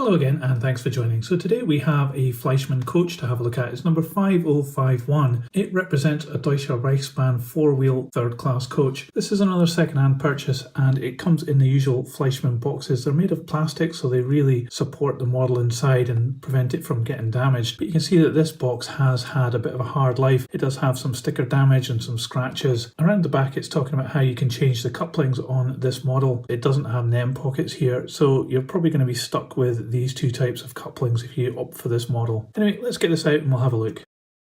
Hello again and thanks for joining. So today we have a Fleischmann coach to have a look at. It's number 5051. It represents a Deutsche Reichsbahn 4-wheel third class coach. This is another second-hand purchase and it comes in the usual Fleischmann boxes. They're made of plastic so they really support the model inside and prevent it from getting damaged. But you can see that this box has had a bit of a hard life. It does have some sticker damage and some scratches. Around the back it's talking about how you can change the couplings on this model. It doesn't have NEM pockets here, so you're probably going to be stuck with these two types of couplings if you opt for this model. Anyway, let's get this out and we'll have a look.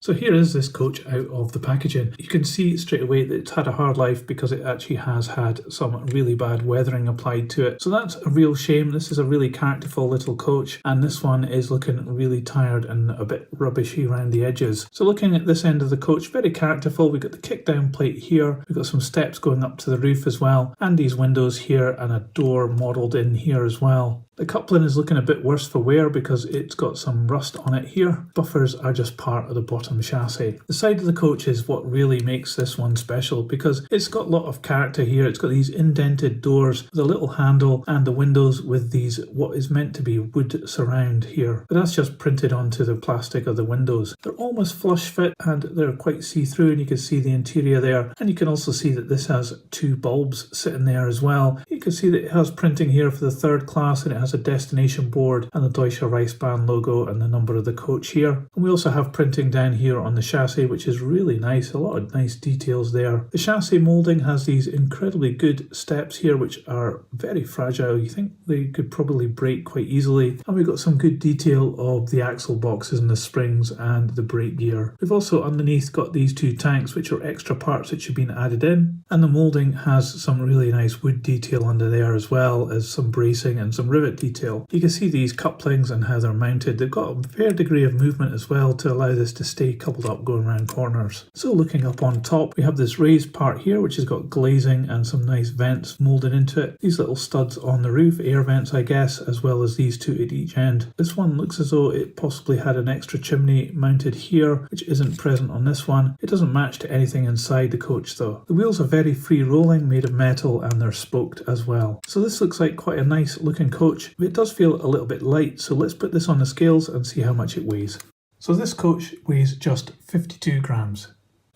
So here is this coach out of the packaging. You can see straight away that it's had a hard life because it actually has had some really bad weathering applied to it. So that's a real shame. This is a really characterful little coach and this one is looking really tired and a bit rubbishy around the edges. So looking at this end of the coach, very characterful. We've got the kick down plate here. We've got some steps going up to the roof as well, and these windows here and a door modelled in here as well. The coupling is looking a bit worse for wear because it's got some rust on it here. Buffers are just part of the bottom chassis. The side of the coach is what really makes this one special because it's got a lot of character here. It's got these indented doors with a little handle and the windows with these what is meant to be wood surround here. But that's just printed onto the plastic of the windows. They're almost flush fit and they're quite see-through and you can see the interior there. And you can also see that this has two bulbs sitting there as well. You can see that it has printing here for the third class and it has a destination board and the Deutsche Reichsbahn logo and the number of the coach here. And we also have printing down here on the chassis, which is really nice. A lot of nice details there. The chassis moulding has these incredibly good steps here, which are very fragile. You think they could probably break quite easily. And we've got some good detail of the axle boxes and the springs and the brake gear. We've also underneath got these two tanks, which are extra parts which have been added in. And the moulding has some really nice wood detail under there as well as some bracing and some rivet detail. You can see these couplings and how they're mounted. They've got a fair degree of movement as well to allow this to stay coupled up going around corners. So looking up on top, we have this raised part here which has got glazing and some nice vents moulded into it. These little studs on the roof, air vents I guess, as well as these two at each end. This one looks as though it possibly had an extra chimney mounted here which isn't present on this one. It doesn't match to anything inside the coach though. The wheels are very free rolling, made of metal, and they're spoked as well. So this looks like quite a nice looking coach. It does feel a little bit light, so let's put this on the scales and see how much it weighs. So this coach weighs just 52 grams.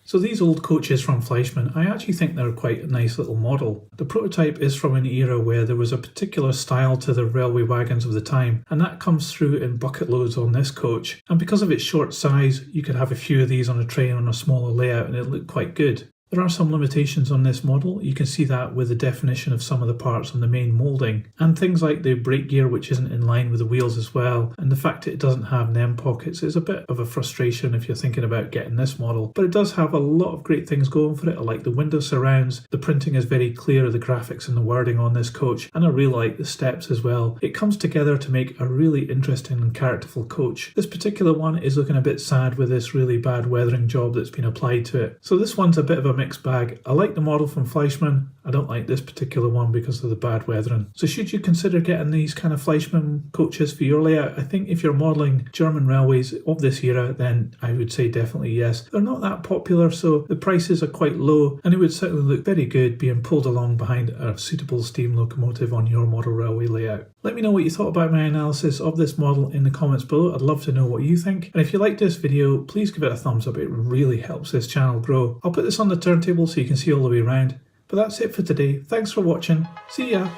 So these old coaches from Fleischmann, I actually think they're quite a nice little model. The prototype is from an era where there was a particular style to the railway wagons of the time, and that comes through in bucket loads on this coach. And because of its short size, you could have a few of these on a train on a smaller layout and it looked quite good. There are some limitations on this model. You can see that with the definition of some of the parts on the main moulding, and things like the brake gear which isn't in line with the wheels as well, and the fact that it doesn't have NEM pockets is a bit of a frustration if you're thinking about getting this model. But it does have a lot of great things going for it. I like the window surrounds, the printing is very clear, the graphics and the wording on this coach, and I really like the steps as well. It comes together to make a really interesting and characterful coach. This particular one is looking a bit sad with this really bad weathering job that's been applied to it. So this one's a bit of a mixed bag. I like the model from Fleischmann. I don't like this particular one because of the bad weathering. So should you consider getting these kind of Fleischmann coaches for your layout? I think if you're modelling German railways of this era, then I would say definitely yes. They're not that popular, so the prices are quite low, and it would certainly look very good being pulled along behind a suitable steam locomotive on your model railway layout. Let me know what you thought about my analysis of this model in the comments below. I'd love to know what you think. And if you liked this video, please give it a thumbs up. It really helps this channel grow. I'll put this on the turntable so you can see all the way around. But that's it for today. Thanks for watching. See ya!